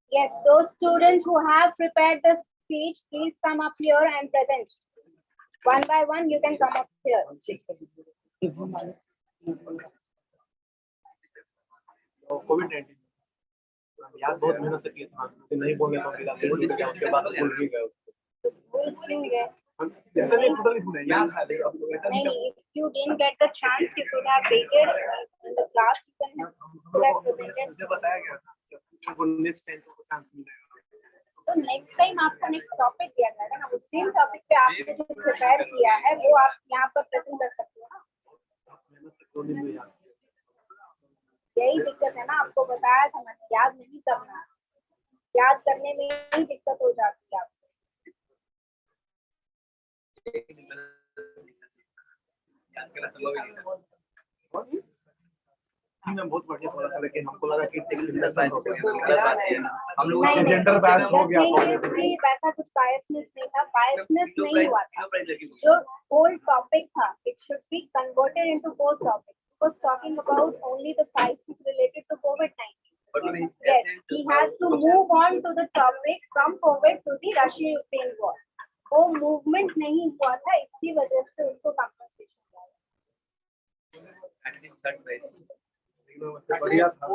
Yes, those students who have prepared the speech, please come up here and present. One by one, you can come up here. COVID-19 यार बहुत मेहनत से किया था, नहीं बोलने को मिला, उसके बाद भूल भी गए। भूल क्यों गए? नहीं, टोटली भूल गए यार। नहीं, if you didn't get the chance, you could have waited in the class. You could have presented. मुझे बताया गया था कि आपको नेक्स्ट टाइम को चांस मिलेगा। तो नेक्स्ट टाइम आपको नेक्स्ट टॉपिक दिया जाएगा ना, उस सेम टॉपिक पे आपने जो प्रिपेयर किया है वो आप यहाँ पर प्रेजेंट कर सकते हो ना। यही दिक्कत है ना, आपको बताया था मैंने, याद नहीं करना, याद करने में ही दिक्कत हो जाती है आपको। बहुत बढ़िया बोला था, लेकिन हमको लगा कि हम लोग जेंडर बैच हो गया, वैसा कुछ बायसनेस नहीं था, बायसनेस नहीं हुआ था। जो होल टॉपिक था, it should be converted into four topics. Was talking about only the crisis related to COVID-19. Yes, he has to move on to the topic from COVID to the Russia-Ukraine war. वो movement नहीं हुआ था, इसकी वजह से उसको compensation बढ़िया था।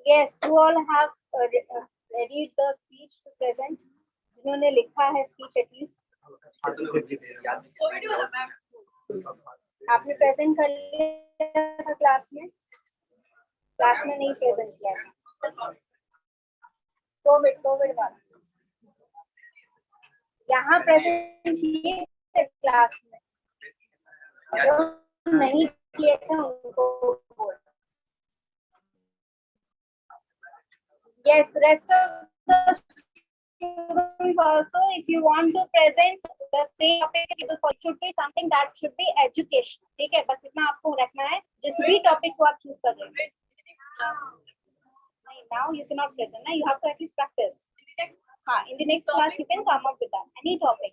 Yes, you all have readied the speech to present. जिन्होंने लिखा है speech at least. आपने प्रेजेंट कर लिया था क्लास में? क्लास में नहीं प्रेजेंट किया था। कोविड वाला। यहाँ प्रेजेंट किए थे क्लास में। जो नहीं किए थे उनको बोल। Yes, rest of the students also, if you want to present the same topic, it should be something that should be education. ठीक है, बस इतना आपको रखना है, जिस भी टॉपिक को आप चूज कर रहे हैं। Now you cannot present, ना, you have to at least practice. हाँ, in the next class you can come up with that any topic.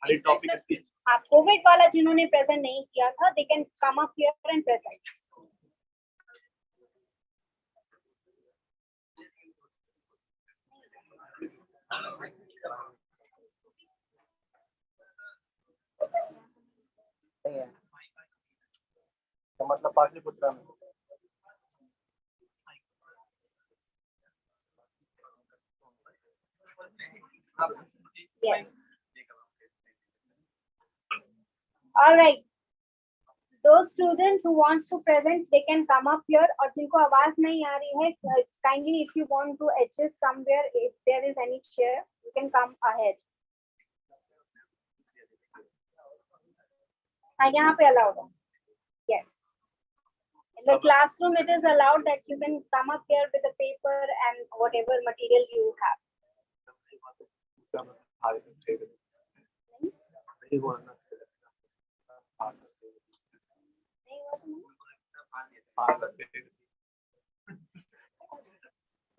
any topic speech. हाँ, कोविड वाला जिन्होंने प्रेजेंट नहीं किया था, they can come up here and present. मतलब पाटलिपुत्रा में। Yes. All right. Those students who wants to present, they can come up here. और जिनको आवाज नहीं आ रही है, kindly if you want to adjust somewhere, if there is any chair, you can come ahead. हाँ, यहाँ पे allowed है. Yes. In the classroom, it is allowed that you can come up here with a paper and whatever material you have.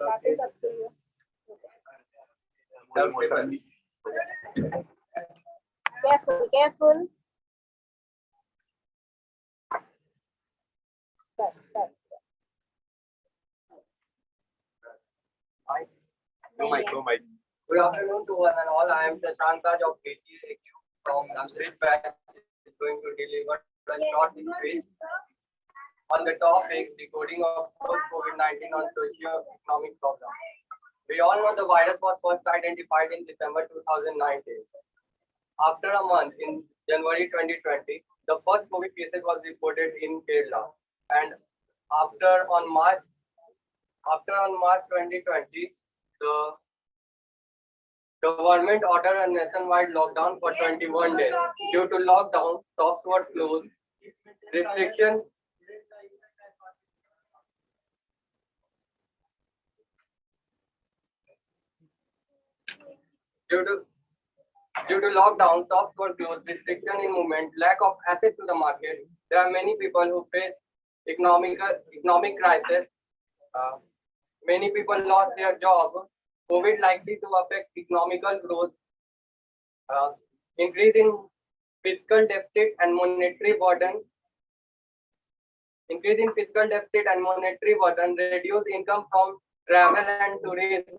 That is up to you. Careful. No mic. Good afternoon to one and all. I am Shashank Raj of BCA from Namsrit Batch is going to deliver a short speech on the topic decoding of post-COVID-19 on socio-economic problems. We all know the virus was first identified in December 2019. After a month, in January 2020, the first COVID cases was reported in Kerala, and after on March 2020, the government ordered a nationwide lockdown for 21 days. Due to lockdown, shops were closed, restrictions Due to lockdown, shops were closed, restriction in movement, lack of access to the market. There are many people who face economic crisis. Many people lost their job. COVID likely to affect economical growth. Increase in fiscal deficit and monetary burden. Increase in fiscal deficit and monetary burden. Reduce income from travel and tourism.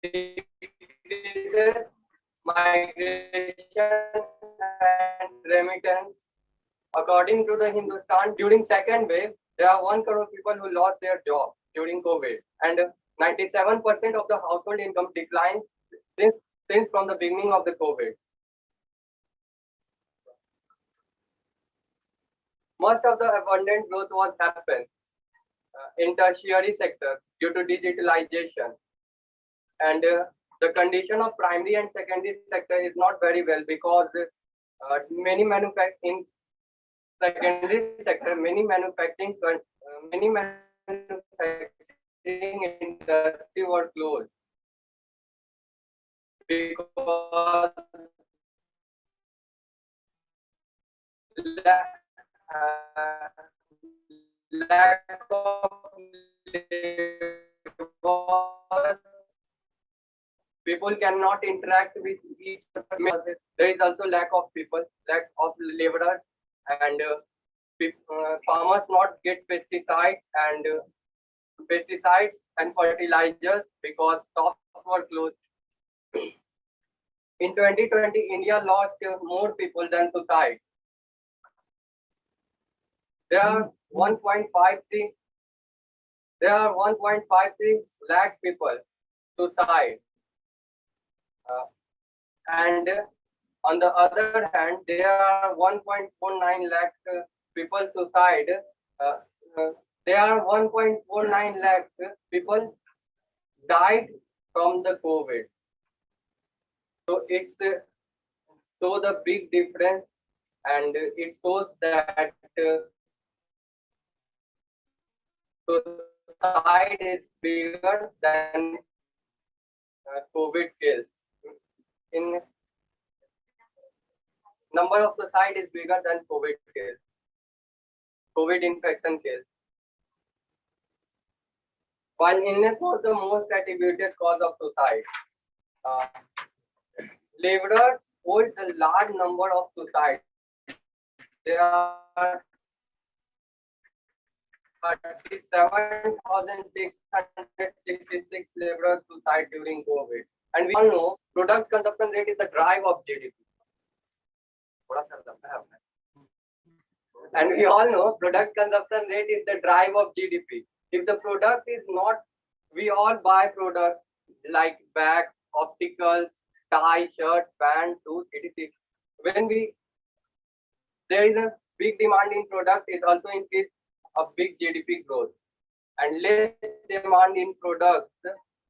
Decreases migration and remittance. According to the Hindustan, during second wave, there are 1 crore people who lost their job during COVID, and 97% of the household income declined since from the beginning of the COVID. Most of the abundant growth was happened in tertiary sector due to digitalization, and the condition of primary and secondary sector is not very well because many manufacturing secondary sector, many manufacturing industry were closed because lack of labor. People cannot interact with each other. There is also lack of people, lack of laborers, and farmers not get pesticides and fertilizers because shops were closed. In 2020, India lost more people than suicide. There are 1.53 lakh people suicide. And on the other hand, there are 1.49 lakh people suicide. There are 1.49 lakh people died from the COVID. So it's so the big difference, and it shows that suicide is bigger than COVID kills. In number of suicide is bigger than COVID kills. COVID infection kills. While illness was the most attributed cause of suicide, laborers hold a large number of suicides. There are 37,666 laborers suicide during COVID. And we all know product consumption rate is the drive of GDP. And we all know product consumption rate is the drive of GDP. If the product is not, we all buy products like bags, opticals, tie, shirt, pants, shoes, etc. When there is a big demand in product, it also increases a big GDP growth. And less demand in products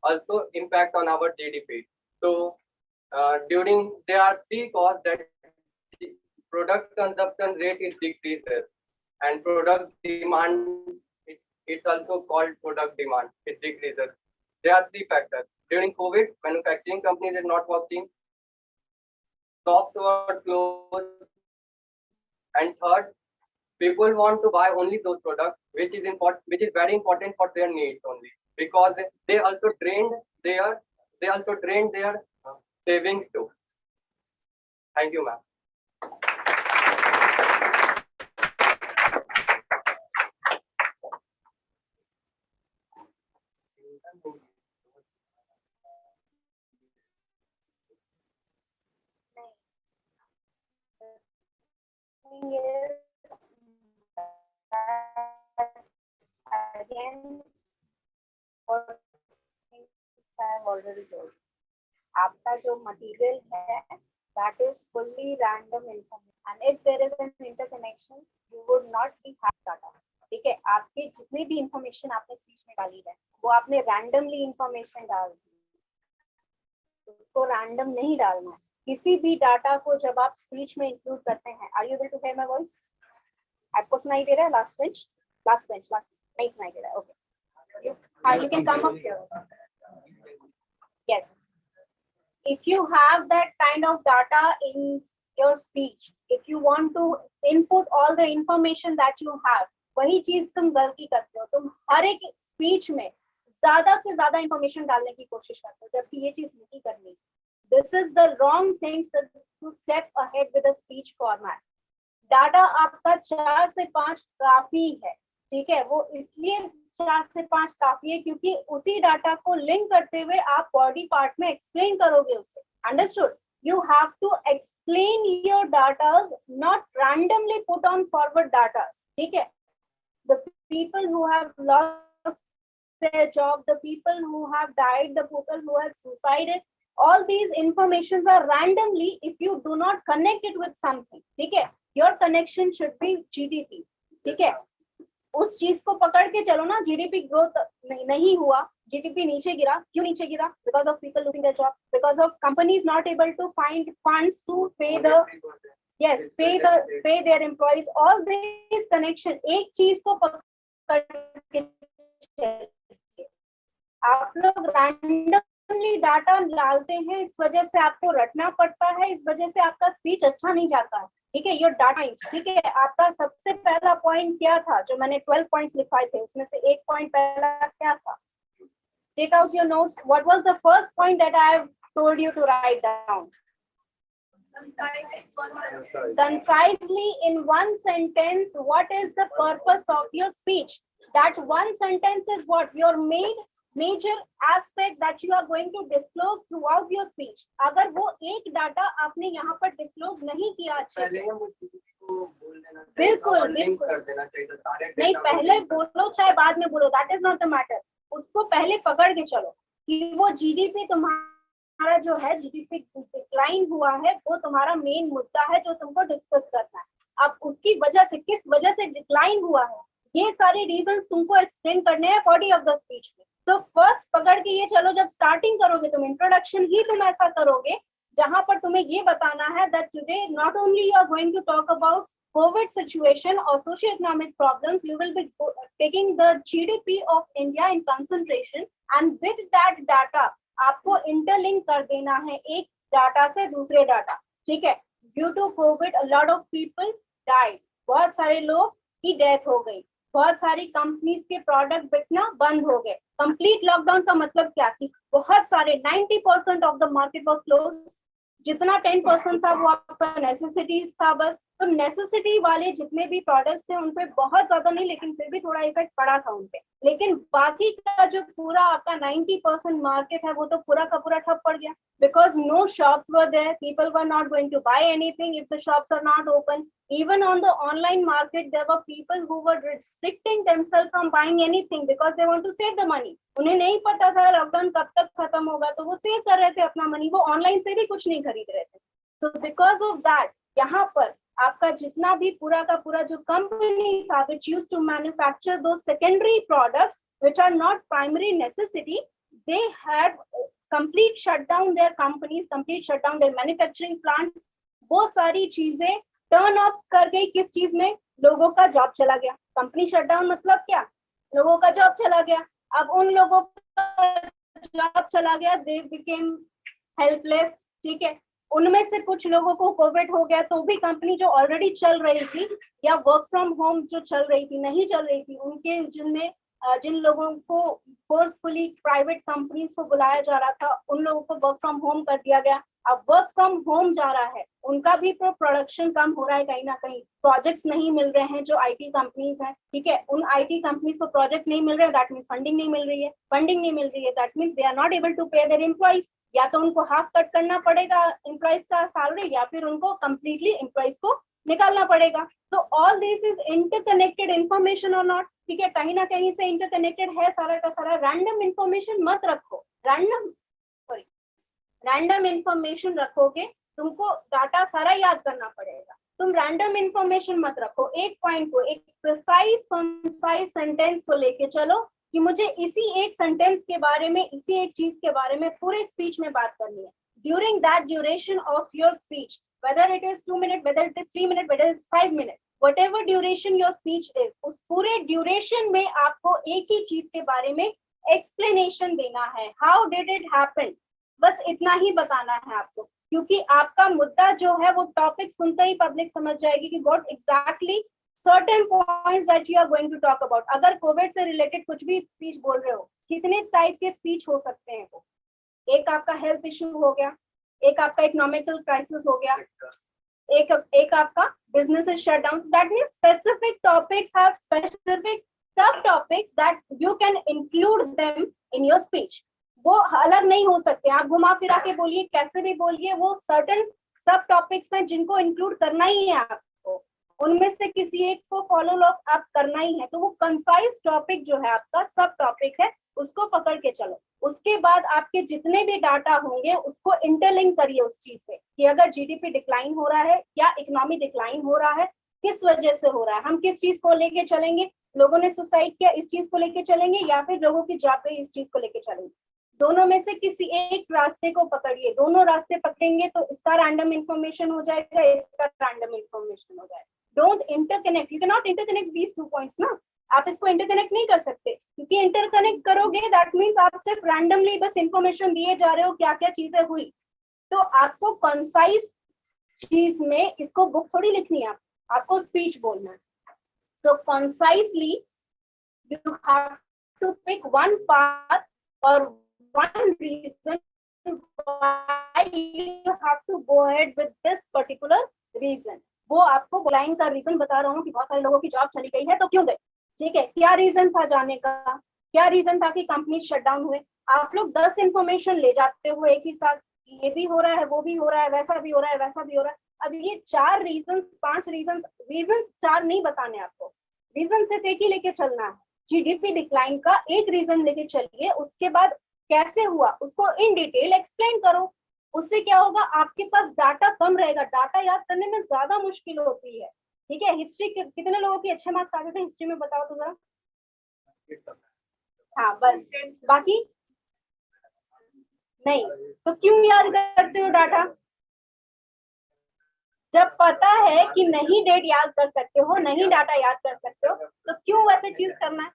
also impact on our GDP. So there are three causes that product consumption rate is decreases, and product demand, it's also called product demand, it decreases. There are three factors. During COVID, manufacturing companies are not working, shops were closed, and third, people want to buy only those products which is very important for their needs only, because they also drained their savings too. Thank you, ma'am. Thing is again what I've already told. आपका जो material है, that is fully random information, and if there is an interconnection, you would not be have data. ठीक है, आपके जितने भी information आपने speech में डाली है, वो आपने randomly information डाल दी, उसको random नहीं डालना है. किसी भी डाटा को जब आप स्पीच में इंक्लूड करते हैं, are you able to hear my voice? आपको सुनाई दे रहा है? लास्ट बेंच नहीं सुनाई दे रहा है. Okay, you can come up here. Yes, if you have that kind of data in your speech. If you want to input all the information that you have, वही चीज तुम गलती करते हो, तुम हर एक स्पीच में ज्यादा से ज्यादा इंफॉर्मेशन डालने की कोशिश करते हो, जबकि ये चीज नहीं करनी. This is the wrong things to step ahead with a speech format. Data आपका 4 से 5 काफी है, ठीक है. वो इसलिए 4 से 5 काफी है क्योंकि उसी डाटा को लिंक करते हुए आप बॉडी पार्ट में एक्सप्लेन करोगे उसे. Understood? You have to explain your data, not randomly put on forward data. ठीक है. The people who have lost their job, the people who have died, the people who have suicided, all these informations are randomly if you do not connect it with something. ठीक है. Your connection should be GDP. ठीक है. उस चीज को पकड़ के चलो ना. जीडीपी ग्रोथ नहीं हुआ, जीडीपी नीचे गिरा. क्यों नीचे गिरा? Because of people losing their job, because of companies not able to find funds to pay the pay their employees. All this connection. एक चीज को पकड़ के आप लोग रैंडमली डाटा डालते हैं, इस वजह से आपको रटना पड़ता है, इस वजह से आपका स्पीच अच्छा नहीं जाता है. ठीक है. Your data. ठीक है. आपका सबसे पहला पॉइंट क्या था? जो मैंने 12 पॉइंट्स लिखवाए थे उसमें से एक पॉइंट पहला क्या था? Take out your notes. What was the first point that I have told you to write down? Concisely in one sentence, what is the purpose of your speech? That one sentence is what your major aspect that you are going to disclose throughout your speech. अगर वो एक data आपने यहाँ पर disclose नहीं किया अच्छे से, बिल्कुल नहीं, पहले बोलो चाहे बाद में बोलो, that is not the matter. उसको पहले पकड़ के चलो कि वो जीडीपी तुम्हारा जो है, जीडीपी डिक्लाइन हुआ है, वो तुम्हारा मेन मुद्दा है जो तुमको डिस्कस करना है. अब उसकी वजह से, किस वजह से डिक्लाइन हुआ है, ये सारे रीजन तुमको एक्सप्लेन करने हैं बॉडी ऑफ द स्पीच में. तो फर्स्ट पकड़ के ये चलो, जब स्टार्टिंग करोगे तुम इंट्रोडक्शन ही तुम ऐसा करोगे जहां पर तुम्हें ये बताना है that today not only you are going to talk about COVID situation or socio-economic problems, you will be taking the GDP of India in concentration, and with that data आपको interlink कर देना है एक डाटा से दूसरे data. ठीक है. Due to COVID, a lot of people died. बहुत सारे लोग की डेथ हो गई. बहुत सारी कंपनीज के प्रोडक्ट बिकना बंद हो गए. कंप्लीट लॉकडाउन का मतलब क्या थी? बहुत सारे 90% of the market was close. जितना 10% था वो आपका नेसेसिटीज था बस. तो नेसेसिटी वाले जितने भी प्रोडक्ट्स थे उन पे बहुत ज्यादा नहीं, लेकिन फिर भी थोड़ा इफेक्ट पड़ा था उन पे. लेकिन बाकी का जो पूरा आपका 90% मार्केट है वो तो पूरा का पूरा ठप पड़ गया. Because no shops were there, people were not going to buy anything if the shops are not open. Even on the online market, there were people who were restricting themselves from buying anything because they want to save the money. उन्हें नहीं पता था lockdown कब तक खत्म होगा, तो वो सेव कर रहे थे अपना मनी. वो ऑनलाइन से भी कुछ नहीं खरीद रहे थे. So because of that, यहाँ पर आपका जितना भी पूरा का पूरा जो कंपनी था which used to manufacture those secondary products which are not primary necessity, they had complete shut down their companies, complete shut down their manufacturing plants. वो सारी चीजें टर्न अप कर गई किस चीज में? लोगों का जॉब चला गया. कंपनी शटडाउन मतलब क्या? लोगों का जॉब चला गया. अब उन लोगों का जॉब चला गया, दे बिकेम हेल्पलेस. ठीक है. उनमें से कुछ लोगों को कोविड हो गया, तो भी कंपनी जो ऑलरेडी चल रही थी या वर्क फ्रॉम होम जो चल रही थी नहीं चल रही थी, उनके जिन लोगों को फोर्सफुली प्राइवेट कंपनीज को बुलाया जा रहा था उन लोगों को वर्क फ्रॉम होम कर दिया गया. अब वर्क फ्रॉम होम जा रहा है, उनका भी प्रोडक्शन कम हो रहा है. कहीं ना कहीं प्रोजेक्ट्स नहीं मिल रहे हैं जो आईटी कंपनीज हैं. ठीक है. उन आईटी कंपनीज को प्रोजेक्ट नहीं मिल रहे हैं, दैट मींस फंडिंग नहीं मिल रही है. फंडिंग नहीं मिल रही है, that means they are not able to pay their employees. या तो उनको हाफ कट करना पड़ेगा एम्प्लॉइज का सैलरी, या फिर उनको कंप्लीटली एम्प्लॉइज को निकालना पड़ेगा. तो all this is interconnected information और नॉट. ठीक है. कहीं ना कहीं से इंटरकनेक्टेड है सारा का सारा. रैंडम इंफॉर्मेशन मत रखो. रैंडम इंफॉर्मेशन रखोगे तुमको डाटा सारा याद करना पड़ेगा. तुम रैंडम इंफॉर्मेशन मत रखो. एक पॉइंट को, एक प्रिसाइज कंसाइज सेंटेंस को लेके चलो कि मुझे इसी एक सेंटेंस के बारे में, इसी एक चीज के बारे में पूरे स्पीच में बात करनी है. During that duration of your speech, whether it is 2 minutes, whether it is 3 minutes, whether it is 5 minutes, whatever duration your speech is, उस पूरे ड्यूरेशन में आपको एक ही चीज के बारे में एक्सप्लेनेशन देना है. हाउ डिड इट हैपन, बस इतना ही बताना है आपको. क्योंकि आपका मुद्दा जो है वो टॉपिक सुनते ही पब्लिक समझ जाएगी कि what exactly certain points that you are going to talk about. अगर कोविड से रिलेटेड कुछ भी स्पीच बोल रहे हो, कितने टाइप के स्पीच हो सकते हैं वो। एक आपका हेल्थ इशू हो गया, एक आपका इकोनॉमिकल क्राइसिस हो गया, एक आपका business shut down. That means specific topics have specific sub topics that you can include them in your speech. वो अलग नहीं हो सकते, आप घुमा फिरा के बोलिए, कैसे भी बोलिए, वो सर्टेन सब टॉपिक्स हैं जिनको इंक्लूड करना ही है आपको, उनमें से किसी एक को फॉलो अप करना ही है। तो वो कंसाइज टॉपिक जो है आपका सब टॉपिक है, उसको पकड़ के चलो। उसके बाद आपके जितने भी डाटा होंगे उसको इंटरलिंक करिए उस चीज से कि अगर जीडीपी डिक्लाइन हो रहा है या इकोनॉमी डिक्लाइन हो रहा है, किस वजह से हो रहा है, हम किस चीज को लेके चलेंगे, लोगों ने सुसाइड किया इस चीज को लेके चलेंगे या फिर लोगों की जॉब गई इस चीज को लेके चलेंगे। दोनों में से किसी एक रास्ते को पकड़िए, दोनों रास्ते पकड़ेंगे तो इसका रैंडम इंफॉर्मेशन हो जाएगा, इसका रैंडम इंफॉर्मेशन हो जाएगा। Don't interconnect, you can not interconnect these 2 points ना, आप इसको इंटरकनेक्ट नहीं कर सकते, क्योंकि इंटरकनेक्ट करोगे दैट मींस आप सिर्फ रैंडमली बस इंफॉर्मेशन दिए जा रहे हो क्या क्या चीजें हुई। तो आपको कंसाइज चीज में इसको बुक थोड़ी लिखनी है, आपको स्पीच बोलना है। So concisely you have to pick one path or one reason why you have to go ahead with this particular reason। वो आपको लाइन का रीजन बता रहा हूँ कि बहुत सारे लोगों की जॉब चली गई है तो क्यों गई, ठीक है, क्या रीजन था जाने का, क्या रीजन था कि कंपनी शट डाउन हुए। आप लोग 10 इंफॉर्मेशन ले जाते हो एक ही साथ, ये भी हो रहा है, वो भी हो रहा है, वैसा भी हो रहा है, वैसा भी हो रहा है। अब ये 4 रीजन 5 रीजन 4 नहीं बताने आपको, रीजन सिर्फ एक ही लेके चलना है। जीडीपी डिक्लाइन का एक रीजन लेके चलिए, उसके बाद कैसे हुआ उसको इन डिटेल एक्सप्लेन करो। उससे क्या होगा, आपके पास डाटा कम रहेगा, डाटा याद करने में ज्यादा मुश्किल होती है, ठीक है। हिस्ट्री कितने लोगों के अच्छे मार्क्स आते थे हिस्ट्री में, बताओ तो जरा। हाँ बस, बाकी नहीं। तो क्यों याद करते हो डाटा, जब पता है कि नहीं डेट याद कर सकते हो, नहीं डाटा याद कर सकते हो, तो क्यों वैसे चीज करना है।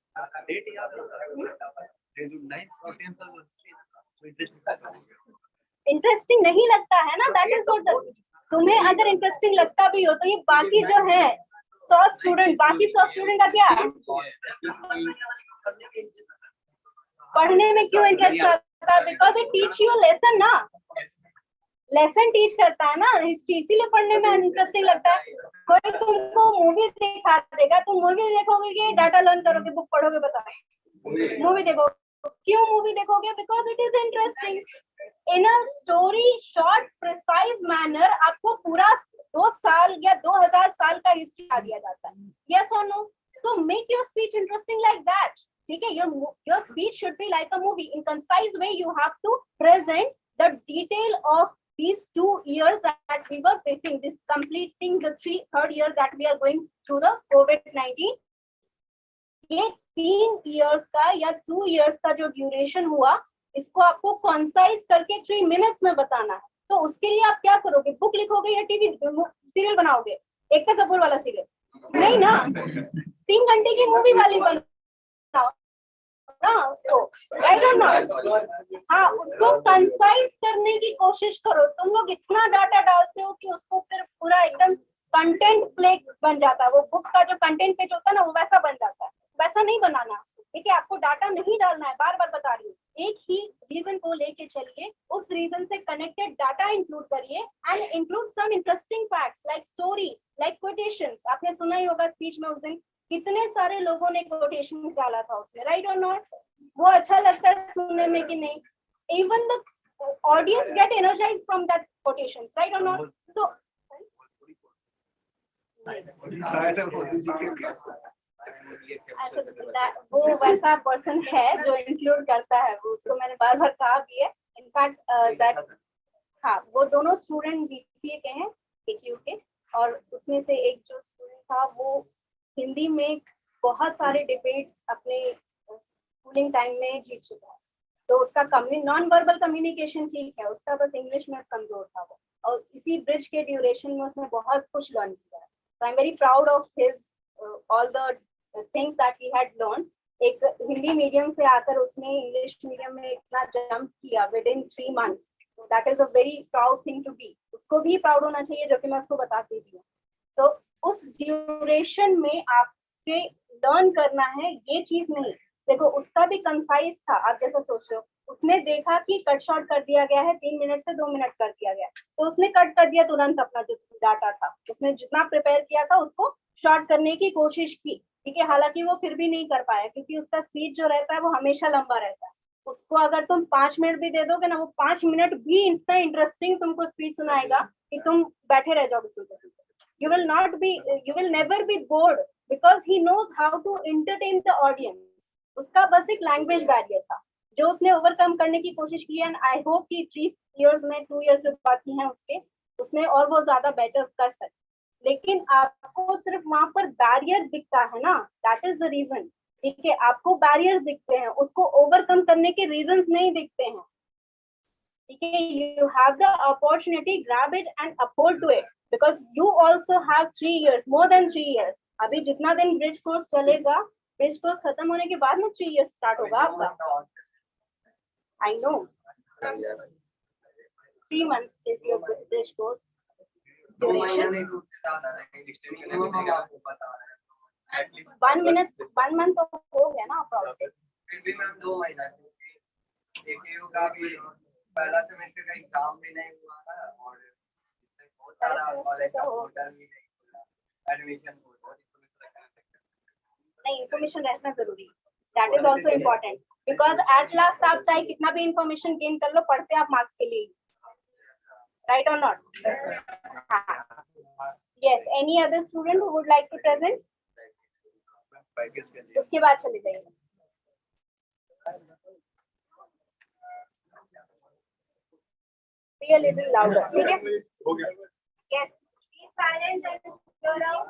इंटरेस्टिंग नहीं लगता है ना, दैट इज व्हाट। तुम्हें अगर इंटरेस्टिंग लगता भी हो तो ये बाकी जो है 100 स्टूडेंट, बाकी 100 स्टूडेंट का क्या, पढ़ने में क्यों इंटरेस्ट आता है, because it teach you lesson ना, लेसन टीच करता है ना हिस्ट्री, इसीलिए पढ़ने में इंटरेस्टिंग लगता है। कोई तुमको मूवी दिखा देगा, तुम मूवी देखोगे कि डाटा लर्न करोगे, बुक पढ़ोगे, बताओ। मूवी देखो, क्यों मूवी देखोगे, because it is interesting. In a story short precise manner आपको पूरा 2 साल या 2000 साल का हिस्ट्री आ दिया जाता है, यस और no. So make your speech interesting like that, ठीक है। Your speech should be like a movie. In concise way you have to present the detail of these 2 years that we were facing, this completing the third year that we are going through the COVID-19। ये 3 years का या 2 years का जो duration हुआ, इसको आपको concise करके 3 minutes में बताना है। तो उसके लिए आप क्या करोगे, बुक लिखोगे या टीवी सीरियल बनाओगे, एकता कपूर वाला सीरियल नहीं ना, 3 घंटे की मूवी वाली बनाओ ना उसको, राइट और नॉट। हाँ, उसको कंसाइज करने की कोशिश करो। तुम लोग इतना डाटा डालते हो कि उसको फिर पूरा एकदम कंटेंट प्ले बन जाता है, वो बुक का जो कंटेंट पेज होता है ना वो वैसा बन जाता है, वैसा नहीं बनाना, ठीक है। आपको डाटा नहीं डालना है, बार बार बता रही हूँ, एक ही रीजन को लेके चलिए, उस रीजन से कनेक्टेड डाटा इंक्लूड करिए and include some interesting facts like stories, like quotations. आपने सुना ही होगा स्पीच में उस दिन कितने सारे लोगों ने कोटेशन डाला था उसमें, राइट और नॉट। वो अच्छा लगता है सुनने में कि नहीं, even the audience get energised from that quotations, right और नॉट। सो वो वैसा पर्सन है जो इंक्लूड करता है, वो उसको मैंने बार बार कहा भी है। इनफैक्ट दैट, हाँ, वो दोनों स्टूडेंट बीसीए के हैं, केक्यू के, और उसमें से एक जो स्टूडेंट था वो हिंदी में बहुत सारे डिबेट्स अपने स्कूलिंग टाइम में जीत चुका है। तो उसका नॉन वर्बल कम्युनिकेशन ठीक है, उसका बस इंग्लिश में कमजोर था वो, और इसी ब्रिज के ड्यूरेशन में उसने बहुत कुछ लर्न किया है। So I am very proud of his all the things that he had learn. एक हिंदी मीडियम से आकर उसने इंग्लिश मीडियम में इतना जंप किया within 3 months, that is a very proud thing to be. उसको भी प्राउड होना चाहिए जो कि मैं उसको बताती थी. तो उस ड्यूरेशन में आपके लर्न करना है ये चीज नहीं. देखो उसका भी कंसाइज था. आप जैसा सोच रहे हो, उसने देखा कि कट शॉर्ट कर दिया गया है, 3 मिनट से 2 मिनट कर दिया गया, तो उसने कट कर दिया तुरंत अपना जो डाटा था. उसने जितना प्रिपेयर किया था उसको शॉर्ट करने की कोशिश की. ठीक है, हालांकि वो फिर भी नहीं कर पाया क्योंकि उसका स्पीड जो रहता है वो हमेशा लंबा रहता है. उसको अगर तुम 5 मिनट भी दे दोगे ना, वो 5 मिनट भी इतना इंटरेस्टिंग तुमको स्पीच सुनाएगा कि तुम बैठे रह जाओगे सुनते सुनते. You will not be, you will never be bored because he knows how to entertain the audience. उसका बस एक लैंग्वेज बैरियर था जो उसने ओवरकम करने की कोशिश की. एंड आई होप कि 3 इयर्स में 2 इयर्स जो बाकी हैं उसके, उसमें और वो ज्यादा बेटर कर सकते. लेकिन आपको सिर्फ वहां पर बैरियर दिखता है ना, दैट इज द रीजन. ठीक है, आपको बैरियर्स दिखते हैं, उसको ओवरकम करने के रीजंस नहीं दिखते हैं. ठीक है, you have the opportunity, grab it and uphold to it because you also have 3 years, more than 3 years. अभी जितना दिन ब्रिज कोर्स चलेगा, ब्रिज कोर्स खत्म होने के बाद में 3 years स्टार्ट होगा आपका. I know 3 months is your bridge course duration. 1 month तो हो गया ना approx. फिर भी मैम 2 महीना AKU का भी पहला सेमेस्टर का एग्जाम भी नहीं हुआ था और बहुत सारा कॉलेज का पोर्टल भी नहीं खुला. एडमिशन बहुत नहीं, इंफॉर्मेशन रखना जरूरी है. That is also important because at last आप चाहे कितना भी इंफॉर्मेशन गेन कर लो, पढ़ते आप मार्क्स के लिए. राइट और not? Yes. Any other student who would like to present? उसके बाद चले जाइए. Be a little louder. ठीक है? Yes. Be silent and hear out.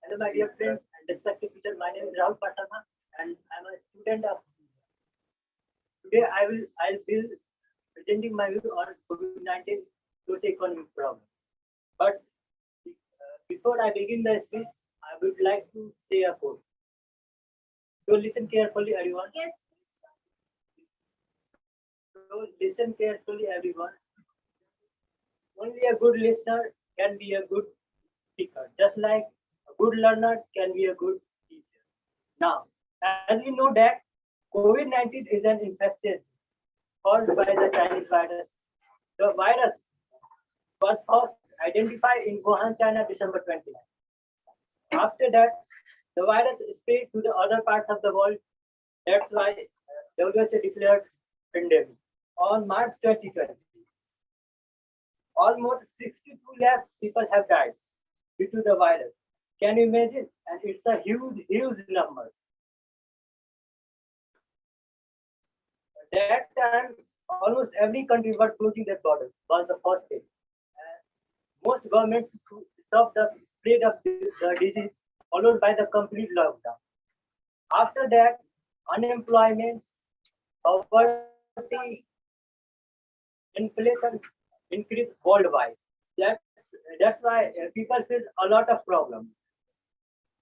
Hello, my dear friends and respected teacher. My name is Aryabhata and I am a student of. Today, I'll be presenting my view on COVID-19 socio-economic problem. But before I begin the speech, I would like to say a quote. So listen carefully, everyone. Yes. So listen carefully, everyone. Only a good listener can be a good speaker, just like a good learner can be a good teacher. Now, as we know that COVID-19 is an infection caused by the Chinese virus. The virus was first identified in Wuhan, China, December 29. After that, the virus spread to the other parts of the world. That's why WHO declared pandemic on March 2020. Almost 62 lakh people have died due to the virus. Can you imagine? And it's a huge number. At that time, almost every country was closing their borders. Was the first stage. Most governments to stop the spread of the disease, followed by the complete lockdown. After that, unemployment, poverty, inflation increased worldwide. That's why people face a lot of problems.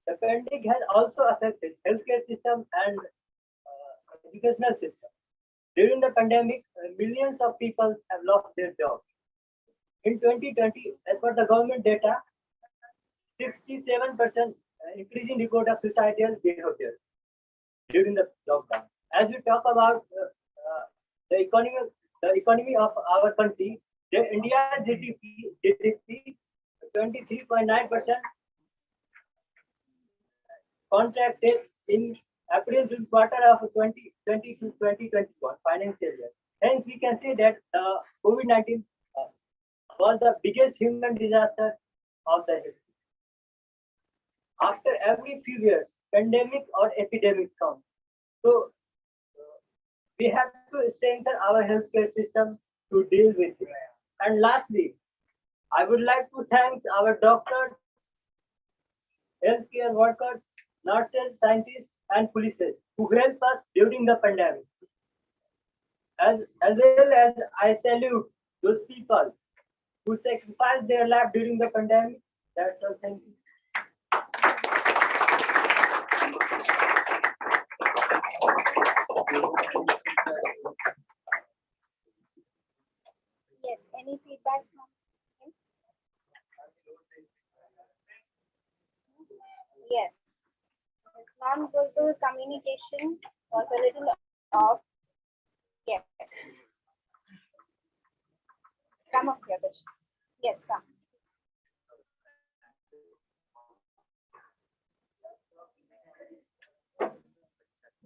The pandemic has also affected healthcare system and educational system. During the pandemic, millions of people have lost their jobs. In 2020, as per the government data, 67% increase in record of suicidal behavior during the lockdown. As we talk about the economy of our country, the India's GDP 23.9% contracted in April-June quarter of 2020 to 2021 financial year. Hence, we can say that COVID-19 was the biggest human disaster of the history. After every few years, pandemic or epidemics come. So, we have to strengthen our healthcare system to deal with it. And lastly, I would like to thank our doctors, healthcare workers, nurses, scientists, and police who helped us during the pandemic. As well as I salute those people who sacrificed their life during the pandemic. That's all. Thank you. Yes, any feedback from him? Yes, his non-verbal communication was a little off. Yes. Come up here, Bish. Yes, come.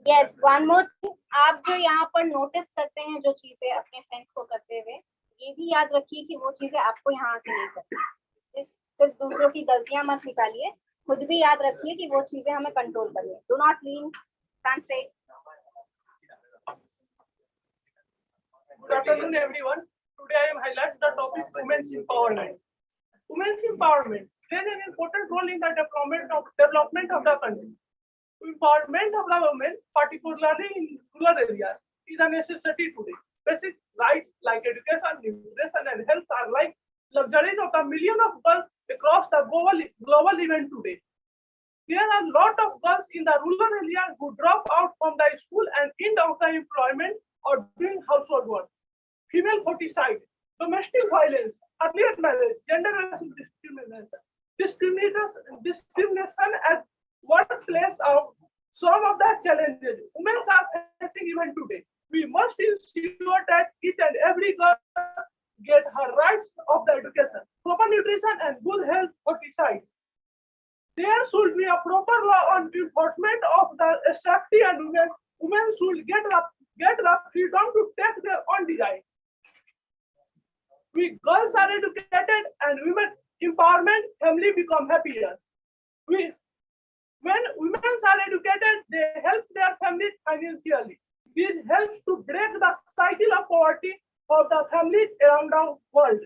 Yes, one more thing. आप जो यहाँ पर notice करते हैं जो चीजें अपने friends को करते हुए, ये भी याद रखिए कि वो चीजें आपको यहाँ आके नहीं करनी। सिर्फ दूसरों की गलतियां मत निकालिए, खुद भी याद रखिए कि वो चीजें हमें कंट्रोल करनी है। Do not lean, can't say. Good afternoon, everyone. Today I am highlighting the topic women's empowerment. Women's empowerment plays an important role in the development of the country. Empowerment of the women, particularly in rural areas, is a necessity today. Basic rights like education, nutrition, and health are like luxuries of the millions of girls across the global event today. There are a lot of girls in the rural areas who drop out from the school and end of the employment or doing household work. Female foeticide, domestic violence, early marriage, gender discrimination at workplace are some of the challenges women are facing even today. We must ensure that each and every girl get her rights of the education, proper nutrition, and good health foeticide. There should be a proper law on enforcement of the safety, and women should get the freedom to take their own design. We girls are educated and women empowerment, family become happier. When women are educated, they help their families financially. This helps to break the cycle of poverty of the families around the world.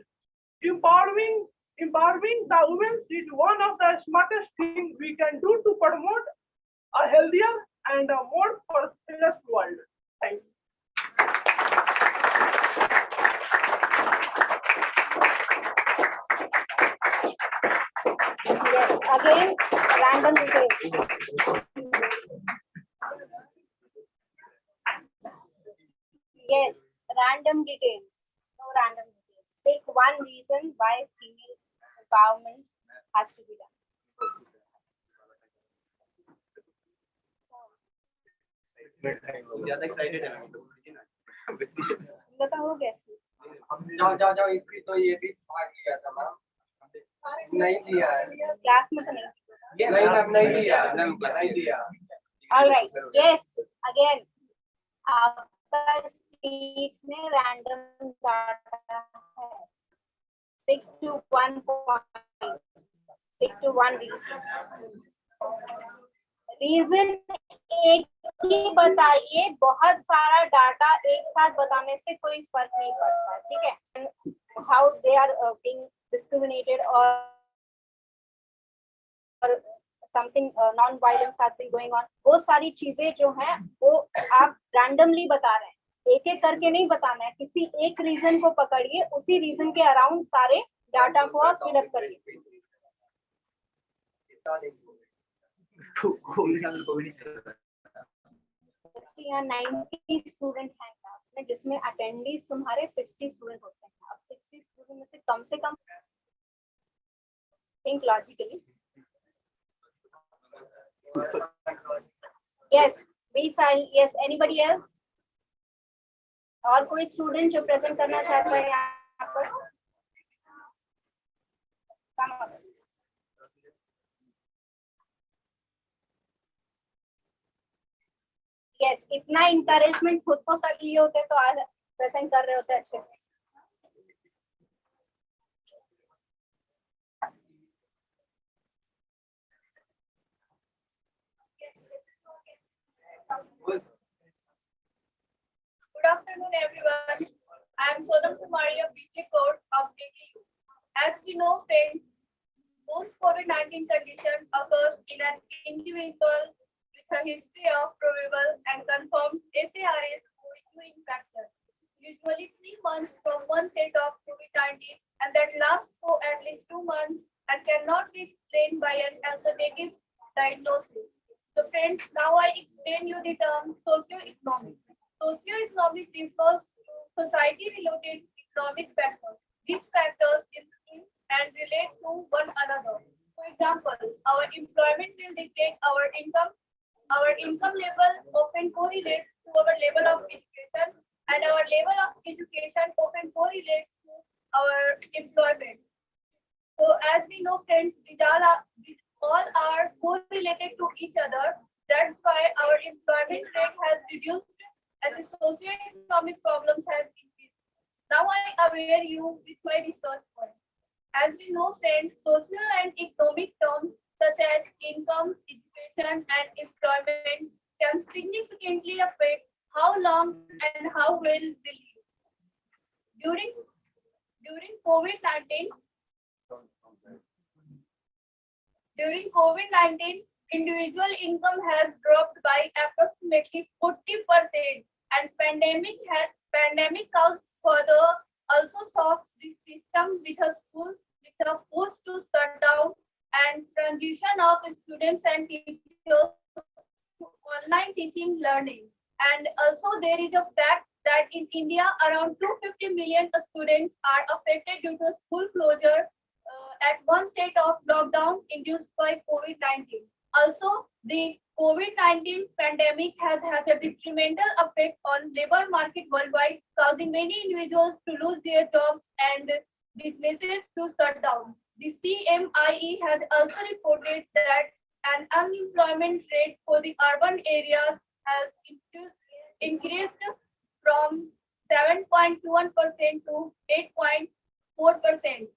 Empowering the women is one of the smartest things we can do to promote a healthier and a more prosperous world. Thank you. Yes, again, random details. Yes, random details. No random details. Pick one reason why female empowerment has to be done. ज्यादा excited है इनका हो गया जाओ इसकी तो ये भी भाग लिया था मैम नहीं लिया है क्लास में तो नहीं नहीं लिया All right. Yes, again, आपका सीट में रैंडम डाटा है 6 to 1 point, 6 to 1 रीजन एक ही बताइए, बहुत सारा डाटा एक साथ बताने से कोई फर्क नहीं पड़ता, ठीक है? How they are being discriminated or something non violence has been going on, वो सारी चीजें जो हैं वो आप रैंडमली बता रहे हैं, एक एक करके नहीं बताना है, किसी एक रीजन को पकड़िए, उसी रीजन के अराउंड सारे डाटा को आप फिलअप करिए। 60 या 90 स्टूडेंट हैं क्लास में, जिसमें अटेंडीज तुम्हारे 60 स्टूडेंट होते हैं। अब 60 स्टूडेंट में से कम think logically. Yes, be silent. Yes, anybody else? और कोई स्टूडेंट जो प्रेजेंट करना चाहता है यहाँ पर? यस, इतना इंकरेजमेंट खुद को कर लिए होते तो आज प्रेजेंट कर रहे होते अच्छे से। Good afternoon, everyone. I am Sonam Kumari of BBA Course of BBU. As we know, friends, most COVID-19 condition occurs in an individual with a history of probable and confirmed SARS COVID-2 infection, usually 3 months from one set of COVID-19, and that lasts for at least 2 months and cannot be explained by an alternative diagnosis. So friends, now I explain you the term socioeconomic. Socioeconomic refers to society-related economic factors. These factors influence and relate to one another. For example, our employment will dictate our income. Our income level often correlates to our level of education, and our level of education often correlates to our employment. So as we know, friends, these all are correlated to each other. That's why our employment rate has reduced and the socio-economic problems has increased. Now I aware you with my research point. As we know, friends, social and economic terms such as income, education, and employment can significantly affect how long and how well we live. During COVID-19, individual income has dropped by approximately 40%, and pandemic caused further also shocks the system with a schools which are forced to shut down and transition of students and teachers to online teaching learning. And also there is a fact that in India around 250 million students are affected due to school closure at one set of lockdown induced by COVID-19. Also, the COVID-19 pandemic has had a detrimental effect on labor market worldwide, causing many individuals to lose their jobs and businesses to shut down. The CMIE has also reported that an unemployment rate for the urban areas has increased from 7.21% to 8.4%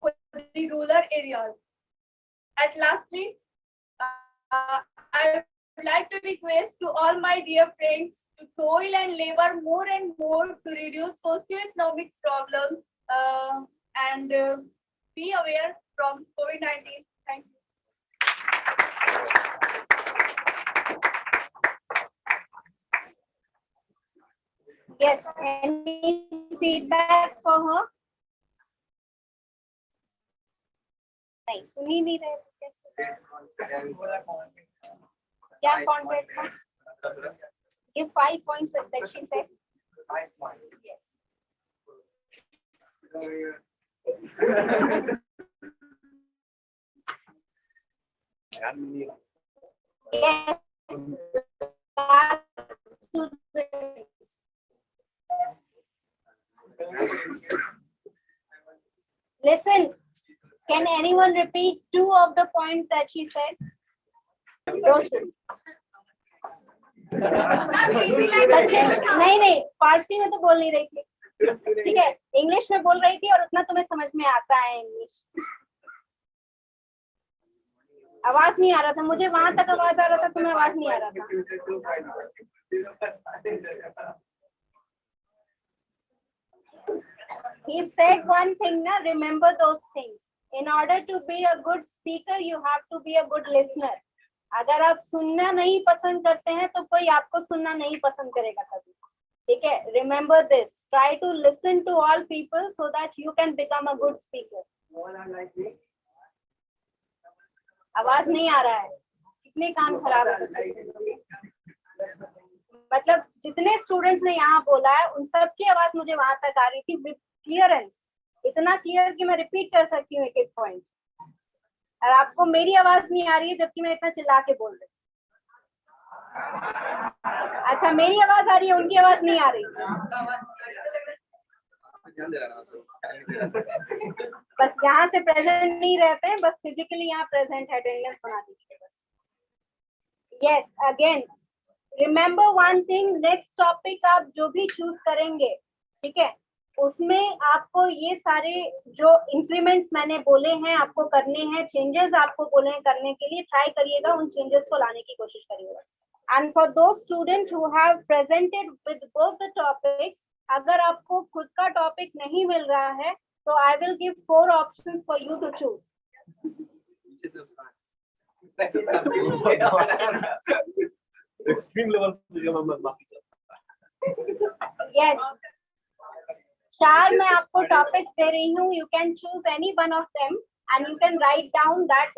for the rural areas. At lastly, I would like to request to all my dear friends to toil and labor more and more to reduce socioeconomic problems and be aware from COVID-19. Thank you. Yes, any feedback for her? नहीं सुन ही नहीं रहे कैसे? क्या content था? Give 5 points that she said. 5 points. Yes. Listen, can anyone repeat 2 of the points that she said? बच्चे नहीं फारसी में तो बोल नहीं रही थी, ठीक है, इंग्लिश में बोल रही थी और उतना तुम्हें समझ में आता है इंग्लिश। आवाज नहीं आ रहा था, मुझे वहां तक आवाज आ रहा था, तुम्हें आवाज नहीं आ रहा था। He said one thing, na, remember those things. In order to be a good speaker, you have to be a good listener. अगर आप सुनना नहीं पसंद करते हैं तो कोई आपको सुनना नहीं पसंद करेगा कभी, ठीक है? Remember this. Try to listen to all people so that you can become a good speaker. आवाज नहीं आ रहा है, कितने कान खराब है। मतलब जितने स्टूडेंट्स ने यहाँ बोला है उन सबकी आवाज मुझे वहां तक आ रही थी विद क्लियरेंस, इतना क्लियर कि मैं रिपीट कर सकती हूँ एक एक पॉइंट। और आपको मेरी आवाज नहीं आ रही है जबकि मैं इतना चिल्ला के बोल रही हूँ। अच्छा, मेरी आवाज आ रही है, उनकी आवाज नहीं आ रही। बस यहाँ से प्रेजेंट नहीं रहते हैं, बस फिजिकली यहाँ प्रेजेंट अटेंडेंस बना दीजिए बस। Yes, again remember one thing, next topic आप जो भी चूज करेंगे, ठीक है, उसमें आपको ये सारे जो इंक्रीमेंट्स मैंने बोले हैं आपको करने हैं, चेंजेस आपको बोले हैं करने के लिए, ट्राई करिएगा, उन चेंजेस को लाने की कोशिश करिएगा। And for those students who have presented with both the topics, अगर आपको खुद का टॉपिक नहीं मिल रहा है तो I will give 4 options for you to choose. Extreme level yes, 4 मैं आपको टॉपिक्स दे रही हूँ, you can choose any one of them and you can write down that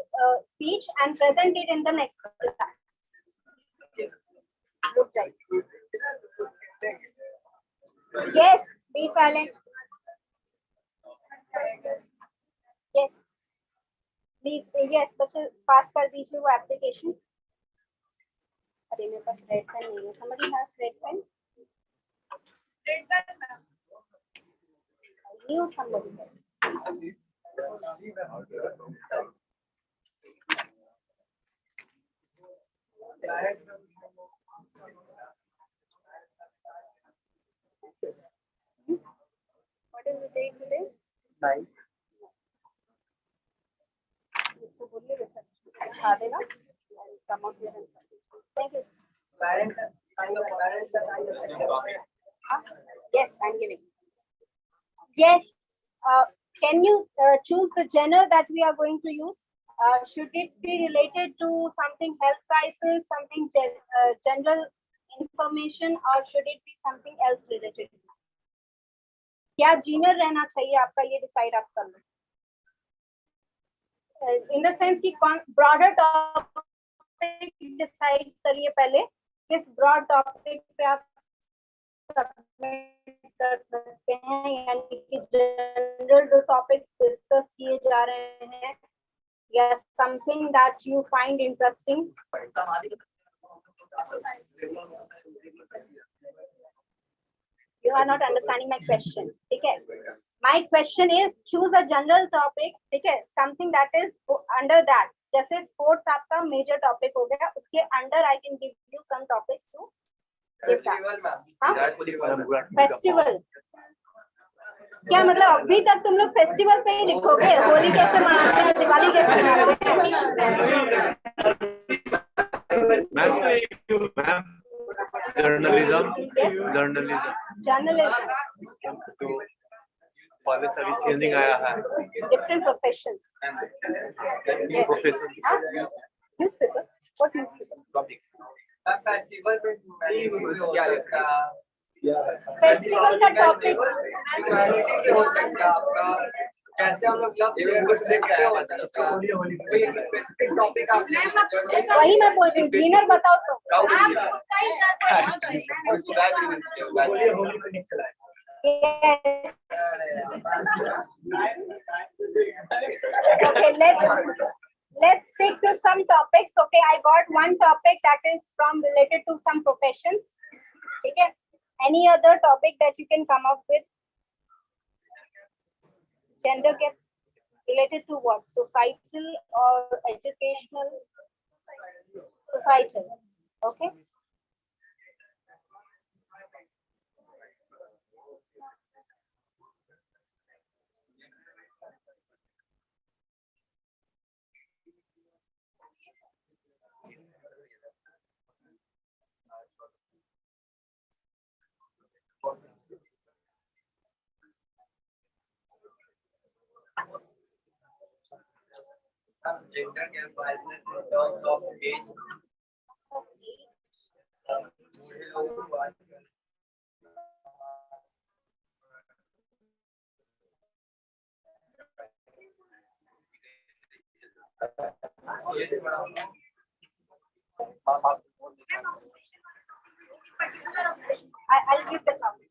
speech and present it in the next class. रुक जाइए। Yes, be silent. Yes. Please, yes, बच्चे पास कर दीजिए वो एप्लीकेशन. अरे मेरे पास रेड पेन नहीं है. Somebody has red pen? Red pen, ma'am. I knew somebody had. What is the date today? 9. इसको बोलिए रिसेप्शन दिखा देना. Come out here and start. Thank you. Yes, I'm giving. Yes. Can you choose the genre that we are going to use? Should it be related to something health crisis, something general information, or should it be something else related? क्या genre रहना चाहिए आपका, ये decide आप कर लो. In the sense कि broader topic decide करिए पहले, किस broad topic पे आप submit कर सकते हैं, यानी कि general जो topics discuss किए जा रहे हैं, या something that you find interesting. You are not understanding my question. ठीक है? My question is choose a general topic. ठीक है? Something that is under that. जैसे sports आपका major topic हो गया, उसके under I can give you some topics to give that. हाँ? Festival. क्या मतलब अभी तक तुम लोग फेस्टिवल पे ही लिखोगे? होली कैसे मनाते हैं, दिवाली कैसे मनाते हैं? जर्नलिज्म तो कॉलेज अभी चेंजिंग आया है. Different professions. Newspaper. What newspaper? Festival पे क्या लिखा है? फेस्टिवल का टॉपिक हो सकता है आपका. कैसे हम लोग टॉपिक आप वही मैं बोल रही हूँ. जीनर बताओ तो. Yes. Okay, let's stick to some topics. Okay, I got one topic that is from related to some professions. Okay. Any other topic that you can come up with? Gender gap related to what? Societal or educational? Societal. Okay. gender gap biasness in terms of age. बूढ़े लोगों को आजकल ये थोड़ा I'll give the topic.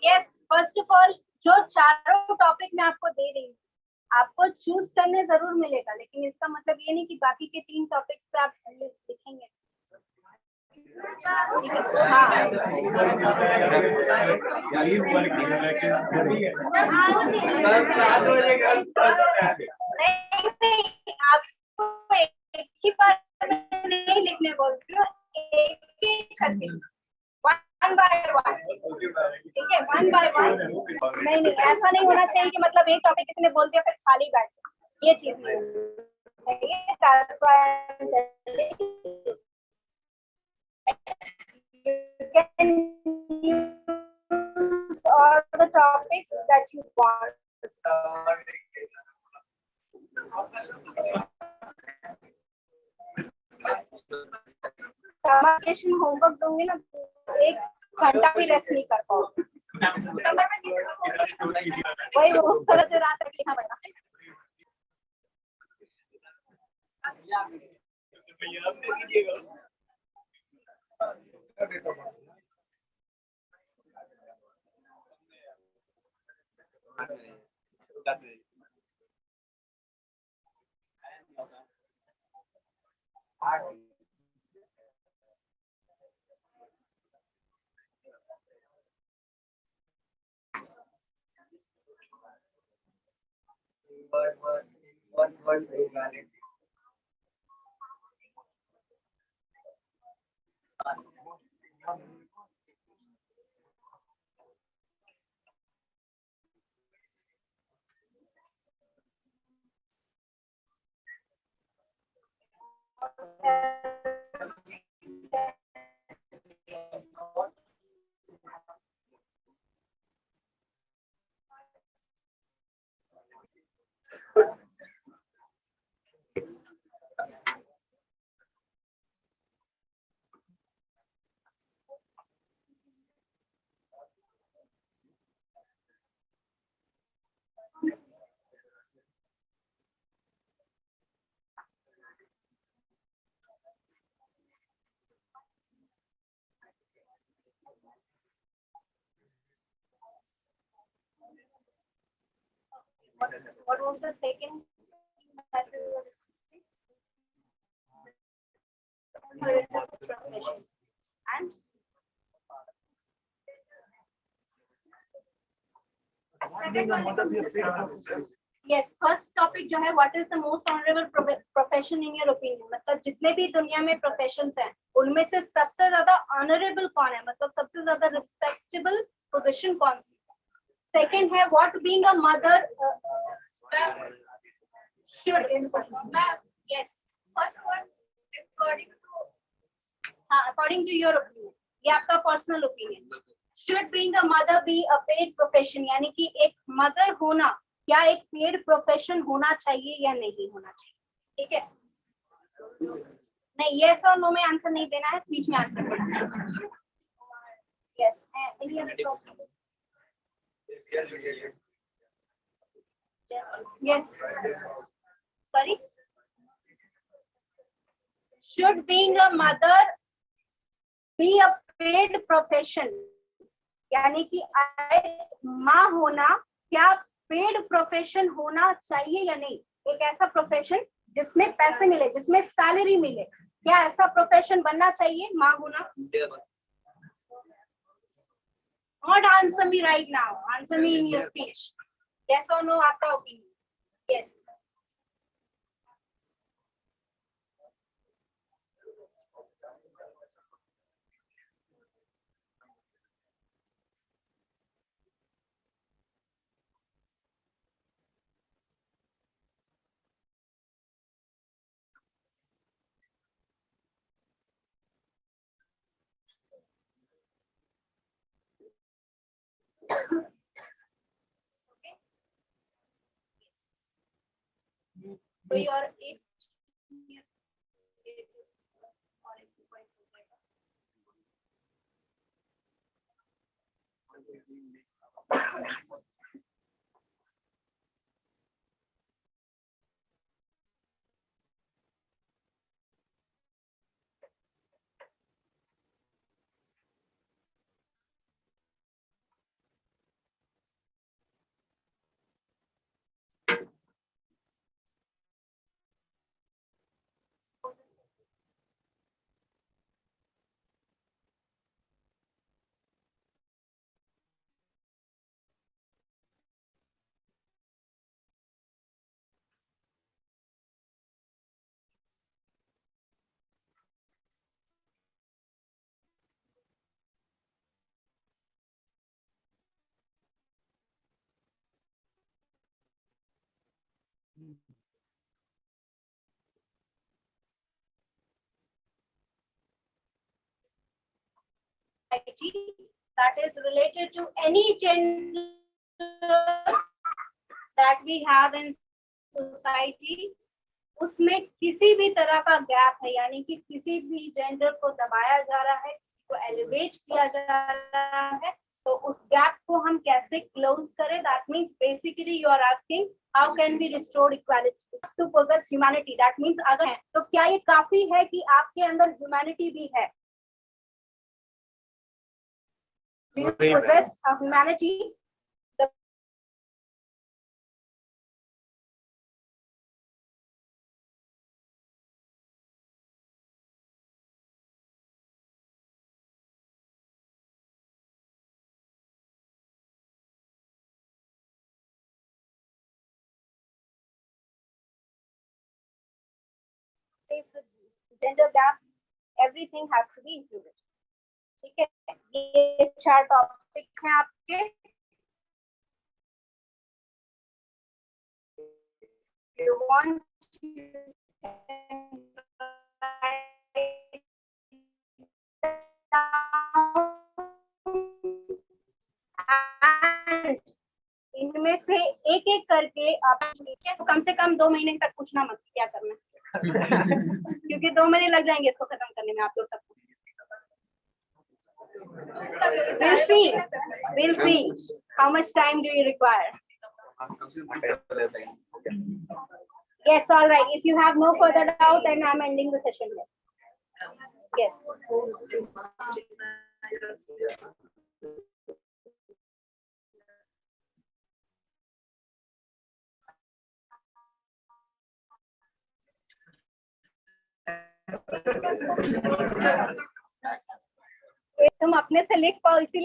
Yes, first of all, जो चारों topic मैं आपको दे रही हूँ, आपको चूज करने जरूर मिलेगा, लेकिन इसका मतलब ये नहीं कि बाकी के 3 टॉपिक्स पे आप लिखेंगे. आपको एक ही बार नहीं लिखने बोलती हूँ, एक करके one by one. ठीक है, 1 by 1. नहीं, ऐसा नहीं होना चाहिए कि मतलब एक टॉपिक किसी ने बोल दिया फिर खाली बैठ जाए, ये चीज नहीं चाहिए. That's why you can use all the topics that you want. Summer homework दूंगी ना, 1 घंटा भी रेस्ट नहीं कर पाओगे. वही उस तरह से रात तक लिखना पड़ेगा. One word humanity. What was the second that we were discussing? Profession. And yes, first topic जो है, what is the most honorable profession in your opinion? मतलब जितने भी दुनिया में professions हैं, उनमें से सबसे ज्यादा honorable कौन है? मतलब सबसे ज्यादा respectable position कौन सी? Second है, what being a mother should. Yes. First one, according to your opinion, ये आपका personal opinion. Should being a mother be a paid profession? यानी कि एक mother होना क्या एक paid profession होना चाहिए या नहीं होना चाहिए? ठीक है? नहीं, yes or no में आंसर नहीं देना है, स्पीच में आंसर देना है. Yes. Any other topic? Yes. Sorry. Should being a mother be a paid profession? यानी कि माँ होना क्या पेड प्रोफेशन होना चाहिए या नहीं? एक ऐसा प्रोफेशन जिसमें पैसे मिले, जिसमें सैलरी मिले, क्या ऐसा प्रोफेशन बनना चाहिए माँ होना? Not answer me right now. Answer me in your speech. Yes or no? आपका opinion. Yes. So you are 8. That is related to any gender that we have in society, उसमें किसी भी तरह का गैप है, यानी कि किसी भी जेंडर को दबाया जा रहा है, किसी को एलिवेट किया जा रहा है, तो उस गैप को हम कैसे क्लोज करें? That means basically you are asking how can we restore equality to possess humanity. That means अगर है तो क्या ये काफी है कि आपके अंदर ह्यूमैनिटी भी है? Do you possess a humanity? faced with gender gap, everything has to be included. ठीक है, ये 4 टॉपिक हैं आपके. You want to इनमें से एक एक करके आप कम से कम 2 महीने तक पूछना मत क्या करना क्योंकि 2 महीने लग जाएंगे इसको खत्म करने में आप लोग सबको. We'll see how much time do you require. Yes, all right. If you have no further doubt, then I'm ending the session here. Yes. तुम अपने से लिख पाओ इसीलिए